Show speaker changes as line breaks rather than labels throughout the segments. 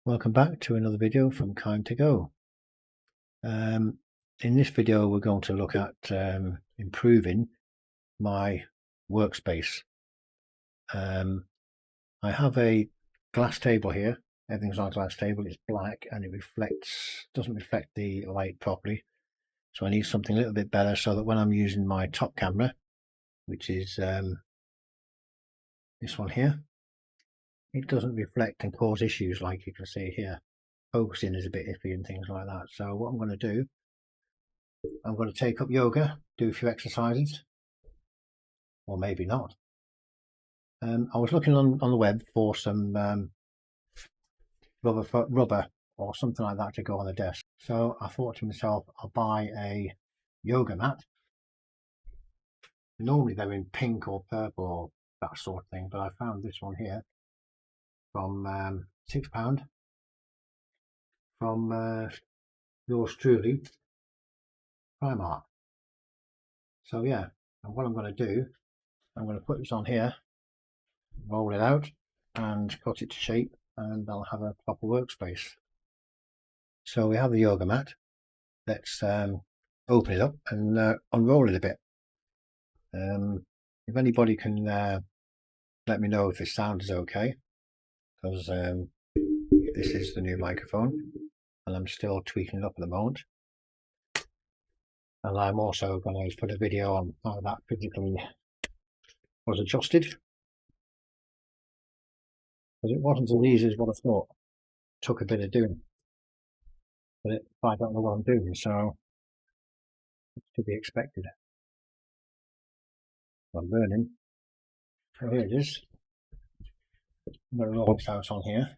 Welcome back to another video from Kind to Go. In this video we're going to look at improving my workspace. I have a glass table here. Everything's on a glass table. It's black and it doesn't reflect the light properly. So I need something a little bit better so that when I'm using my top camera, which is this one here, it doesn't reflect and cause issues like you can see here. Focusing is a bit iffy and things like that. So what I'm going to do, I'm going to take up yoga, do a few exercises, or maybe not. I was looking on the web for some rubber or something like that to go on the desk. So I thought to myself, I'll buy a yoga mat. Normally they're in pink or purple or that sort of thing, but I found this one here from £6 from yours truly, Primark. So yeah, and what I'm going to do, I'm going to put this on here, roll it out and cut it to shape, and I'll have a proper workspace. So we have the yoga mat. Let's open it up and unroll it a bit. If anybody can let me know if this sound is okay, because this is the new microphone and I'm still tweaking it up at the moment. And I'm also going to put a video on how that physically was adjusted, because it wasn't as easy as what I thought. It took a bit of doing, but I don't know what I'm doing, so it's to be expected. I'm learning. So here it is. I'm going to roll this out on here,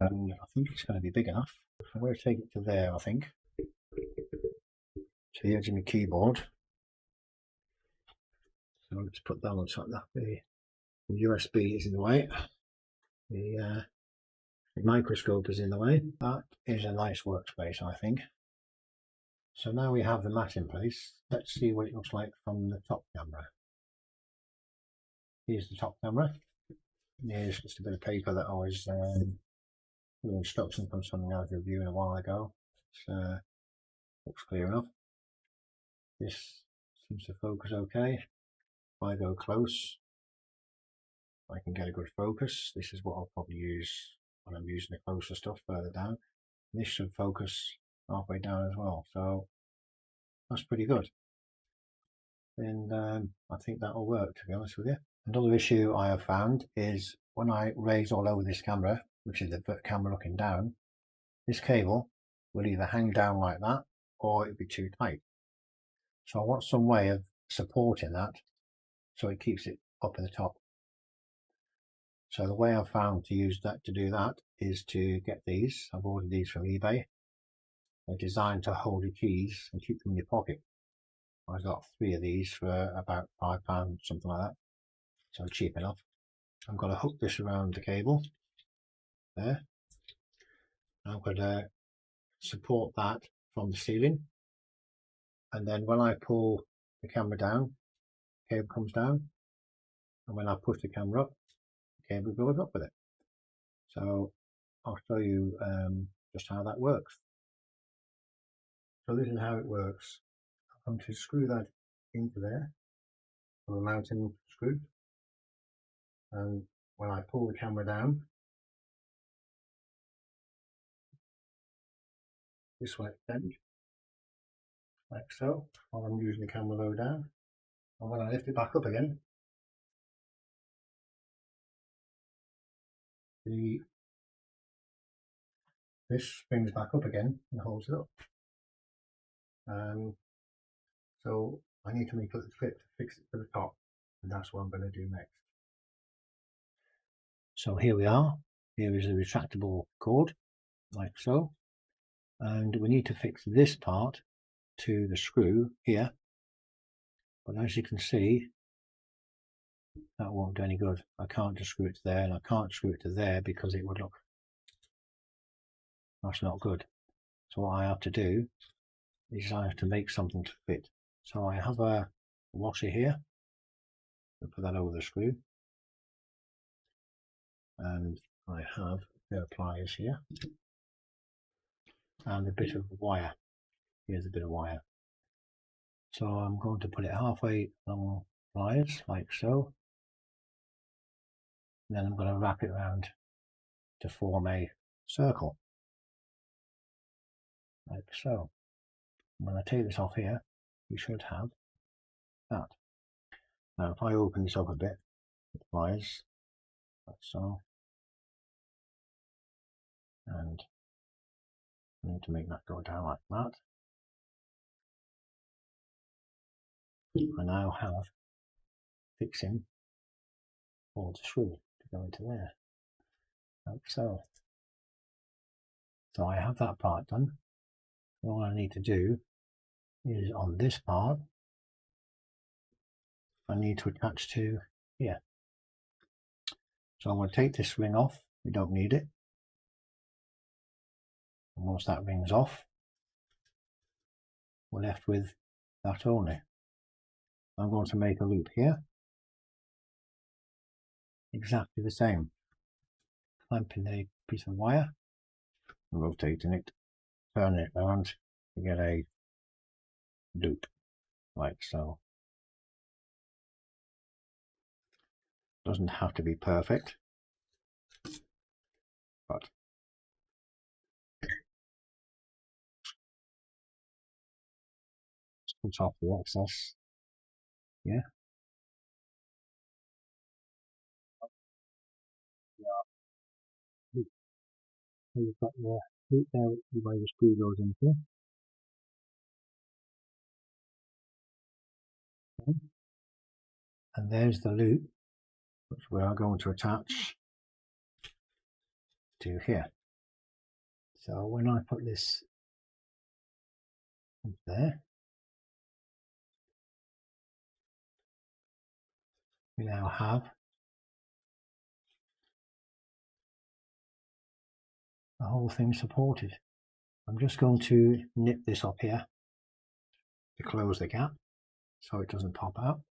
and I think it's going to be big enough. I'm going to take it to there, I think, to the edge of my keyboard. So let's put that on top. That the USB is in the way. The microscope is in the way. That is a nice workspace, I think. So now we have the mat in place. Let's see what it looks like from the top camera. Here's the top camera. Here's just a bit of paper that I was the instruction from something I was reviewing a while ago. Looks clear enough. This seems to focus okay. If I go close, I can get a good focus. This is what I'll probably use when I'm using the closer stuff further down. This should focus halfway down as well, so that's pretty good. And I think that'll work, to be honest with you. Another issue I have found is when I raise all over this camera, which is the camera looking down, this cable will either hang down like that or it'll be too tight. So I want some way of supporting that so it keeps it up at the top. So the way I've found to do that is to get these. I've ordered these from eBay. They're designed to hold your keys and keep them in your pocket. I got 3 of these for about £5, something like that. So cheap enough. I'm going to hook this around the cable there. I'm going to support that from the ceiling, and then when I pull the camera down, the cable comes down, and when I push the camera up, the cable goes up with it. So I'll show you just how that works. So this is how it works. I'm going to screw that into there on a mounting screw, and when I pull the camera down, this will extend like so while I'm using the camera low down, and when I lift it back up again, this springs back up again and holds it up. So I need to make a clip to fix it to the top, and that's what I'm going to do next. So here we are. Here is a retractable cord, like so, and we need to fix this part to the screw here, but as you can see, that won't do any good. I can't just screw it to there, and I can't screw it to there because it would look, that's not good. So what I have to do is I have to make something to fit. So I have a washer here. I'll put that over the screw, and I have the pliers here and a bit of wire. Here's a bit of wire. So I'm going to put it halfway along pliers like so. And then I'm going to wrap it around to form a circle like so. When I take this off here, you should have that. Now if I open this up a bit with pliers like so, and I need to make that go down like that. I now have fixing for the screw to go into there like so. So I have that part done. All I need to do is on this part I need to attach to here. So I'm going to take this ring off, we don't need it. And once that ring's off, we're left with that only. I'm going to make a loop here, exactly the same. Clamping a piece of wire, rotating it, turning it around to get a loop, like so. Doesn't have to be perfect, but cut off the excess. Yeah. You've got your loop there where your screw goes into. Okay. And there's the loop which we are going to attach to here. So when I put this there, we now have the whole thing supported. I'm just going to nip this up here to close the gap so it doesn't pop out.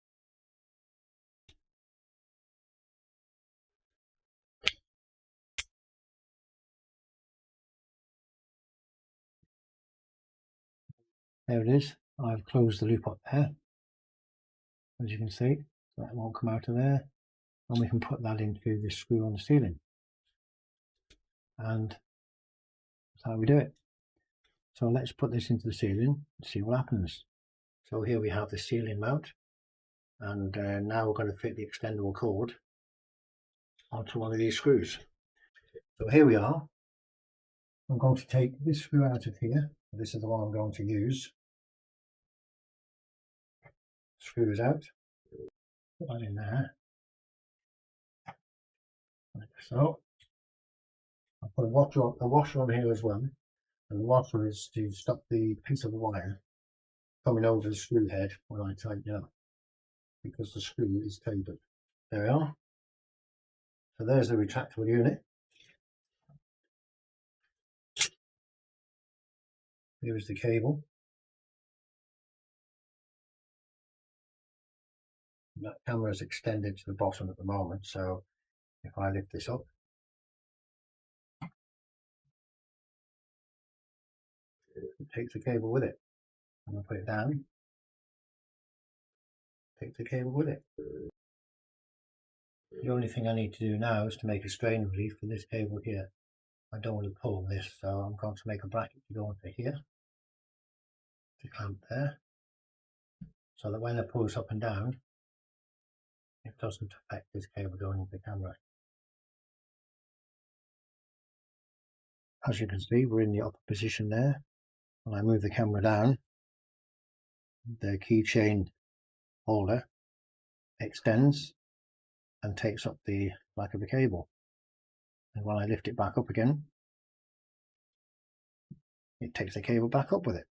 There it is. I've closed the loop up there, as you can see. That won't come out of there, and we can put that into the screw on the ceiling, and that's how we do it. So let's put this into the ceiling and see what happens. So here we have the ceiling mount, and now we're going to fit the extendable cord onto one of these screws. So here we are. I'm going to take this screw out of here. This is the one I'm going to use. Screws out. Put that in there. Like so. I'll put a washer on here as well. And the washer is to stop the piece of the wire coming over the screw head when I tighten it up, because the screw is tapered. There we are. So there's the retractable unit. Here is the cable. That camera is extended to the bottom at the moment, so if I lift this up, it takes the cable with it. I'm going to put it down, take the cable with it. The only thing I need to do now is to make a strain relief for this cable here. I don't want to pull this, so I'm going to make a bracket to go into here, to clamp there, so that when I pull this up and down, it doesn't affect this cable going into the camera. As you can see, we're in the upper position there. When I move the camera down, the keychain holder extends and takes up the back of the cable. And when I lift it back up again, it takes the cable back up with it.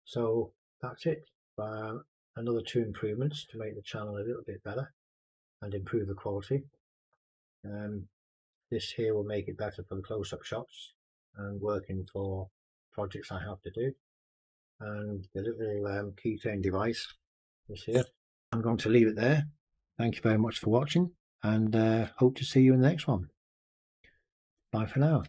So that's it. Another 2 improvements to make the channel a little bit better and improve the quality. This here will make it better for the close-up shots and working for projects I have to do. And the little keychain device is here. I'm going to leave it there. Thank you very much for watching, and hope to see you in the next one. Bye for now.